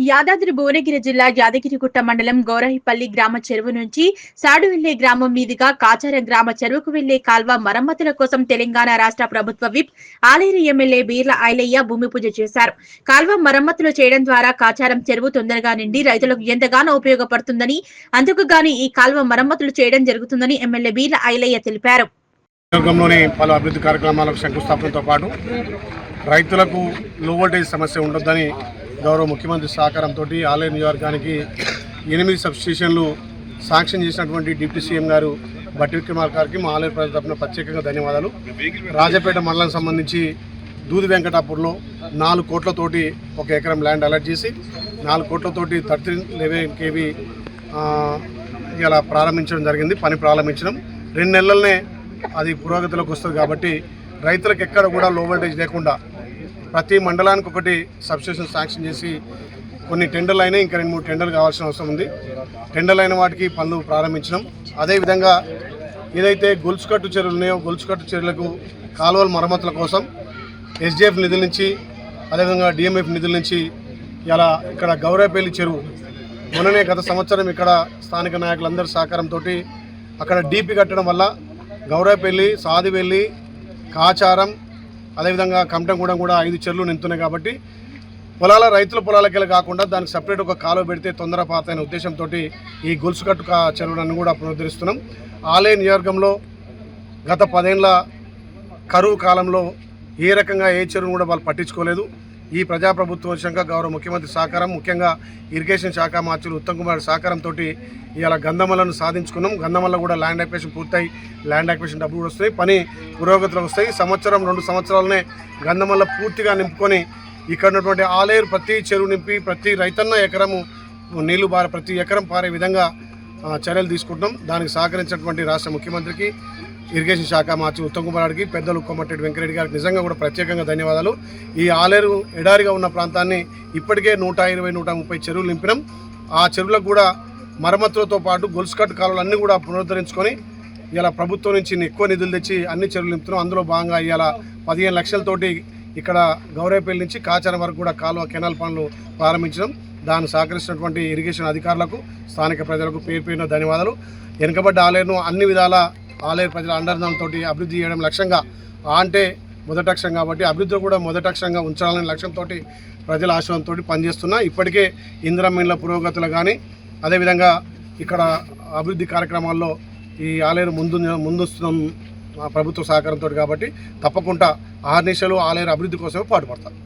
యాదాద్రి భువనగిరి జిల్లా యాదగిరిగుట్ట మండలం గౌరహిపల్లి గ్రామ చెరువు నుంచి సాడువిల్లే గ్రామం మీదుగా కాచారం గ్రామ చెరువుకు వెళ్లే కాల్వ మరమ్మతుల కోసం తెలంగాణ రాష్ట్ర ప్రభుత్వ విప్ ఆలేరు ఎమ్మెల్యే బీర్ల ఐలయ్య భూమి పూజ చేశారు. కాల్వ మరమ్మతులు చేయడం ద్వారా కాచారం చెరువు తొందరగా నిండి రైతులకు ఎంతగానో ఉపయోగపడుతుందని, అందుకు గాని ఈ కాల్వ మరమ్మతులు చేయడం జరుగుతుందని ఎమ్మెల్యే బీర్ల ఐలయ్య తెలిపారు. పలు అభివృద్ధి కార్యక్రమాలకు శంకుస్థాపనతో పాటు రైతులకు లో వోల్టేజ్ సమస్య ఉండొద్దని గౌరవ ముఖ్యమంత్రి సహకారంతో ఆలేరు నియోజకవర్గానికి 8 సబ్స్టేషన్లు శాంక్షన్ చేసినటువంటి డిప్యూటీ సీఎం గారు బట్టి విక్రమార్క గారికి మా ఆలేరు ప్రజల తరఫున ప్రత్యేకంగా ధన్యవాదాలు. రాజపేట మండలం సంబంధించి దూది వెంకటాపూర్లో 4 కోట్లతోటి 1 ఎకరం ల్యాండ్ అలాట్ చేసి 4 కోట్లతోటి 1311 kV ఇలా ప్రారంభించడం జరిగింది. పని ప్రారంభించడం 2 నెలలనే అది పురోగతిలోకి వస్తుంది కాబట్టి రైతులకు ఎక్కడ కూడా లో వోల్టేజ్ లేకుండా ప్రతి మండలానికి ఒకటి సబ్స్టేషన్ శాంక్షన్ చేసి కొన్ని టెండర్లు అయినా ఇంకా 2-3 టెండర్లు కావాల్సిన అవసరం ఉంది. టెండర్లు అయిన వాటికి పనులు ప్రారంభించడం. అదేవిధంగా ఏదైతే గొలుసుకట్టు చెరువులు ఉన్నాయో గొలుసుకట్టు చెరువులకు కాలువల మరమ్మతుల కోసం ఎస్డిఎఫ్ నిధుల నుంచి అదేవిధంగా డిఎంఎఫ్ నిధుల నుంచి ఇలా ఇక్కడ గౌరవపల్లి చెరువు మొన్ననే గత సంవత్సరం ఇక్కడ స్థానిక నాయకులందరి సహకారంతో అక్కడ డీపీ కట్టడం వల్ల గౌరవపల్లి, సాదివెల్లి, కాచారం అదేవిధంగా కమటంగూడెం కూడా 5 చెరువులు నింపుతున్నాయి. కాబట్టి రైతుల పొలాలకెళ్ళి కాకుండా దానికి సపరేట్ ఒక కాలువ పెడితే తొందర పాతైన ఉద్దేశంతో ఈ గొలుసుకట్టు చెరువులను కూడా పునరుద్ధరిస్తున్నాం. ఆలేరు నియోజకవర్గంలో గత 10 ఏళ్ల కరువు కాలంలో ఏ రకంగా ఏ చెరువును కూడా వాళ్ళు పట్టించుకోలేదు. ఈ ప్రజాప్రభుత్వం వచ్చాక గౌరవ ముఖ్యమంత్రి సహకారం, ముఖ్యంగా ఇరిగేషన్ శాఖ మంత్రులు ఉత్తమ్ కుమార్ సహకారంతో ఇలా గంధమల్లను సాధించుకున్నాం. గంధమల్ల కూడా ల్యాండ్ అక్విజిషన్ పూర్తయి ల్యాండ్ అక్విజిషన్ డబ్బులు కూడా వస్తాయి, పని పురోగతిలో వస్తాయి. 2 సంవత్సరాలనే గంధమల్ల పూర్తిగా నింపుకొని ఇక్కడ ఉన్నటువంటి ఆలేరు ప్రతి చెరువు నింపి ప్రతి రైతన్న ఎకరము నీళ్లు ప్రతి ఎకరం పారే విధంగా చర్యలు తీసుకుంటున్నాం. దానికి సహకరించినటువంటి రాష్ట్ర ముఖ్యమంత్రికి, ఇరిగేషన్ శాఖ మంత్రి ఉత్తమ్ కుమార్ గారికి, పెద్దలు కోమటిరెడ్డి వెంకరెడ్డి గారికి నిజంగా కూడా ప్రత్యేకంగా ధన్యవాదాలు. ఈ ఆలేరు ఎడారిగా ఉన్న ప్రాంతాన్ని ఇప్పటికే 120-130 చెరువులు నింపినాం. ఆ చెరువులకు కూడా మరమ్మతులతో పాటు గొలుసుకట్టు కాలువలు అన్నీ కూడా పునరుద్ధరించుకొని ఇలా ప్రభుత్వం నుంచి ఎక్కువ నిధులు తెచ్చి అన్ని చెరువులు నింపుతున్నాం. అందులో భాగంగా ఇలా 15 లక్షలతోటి ఇక్కడ గౌరవపల్లి నుంచి కాచారం వరకు కూడా కాలువ కెనాల్ పనులు ప్రారంభించడం. దాన్ని సహకరిస్తున్నటువంటి ఇరిగేషన్ అధికారులకు, స్థానిక ప్రజలకు పేరున ధన్యవాదాలు. వెనుకబడ్డ ఆలేరును అన్ని విధాల ఆలేరు ప్రజల అండర్దానంతో అభివృద్ధి చేయడం లక్ష్యంగా, అంటే మొదటి అక్షరం కాబట్టి అభివృద్ధి కూడా మొదటి అక్షరంగా ఉంచాలనే లక్ష్యంతో ప్రజల ఆశయంతో పనిచేస్తున్నా. ఇప్పటికే ఇందిరమ్మ ఇండ్ల పురోగతులు కానీ అదేవిధంగా ఇక్కడ అభివృద్ధి కార్యక్రమాల్లో ఈ ఆలేరు ముందుస్తున్నాం ప్రభుత్వ సహకారంతో. కాబట్టి తప్పకుండా 6 నిమిషాలు ఆలేరు అభివృద్ధి కోసమే పాటుపడతారు.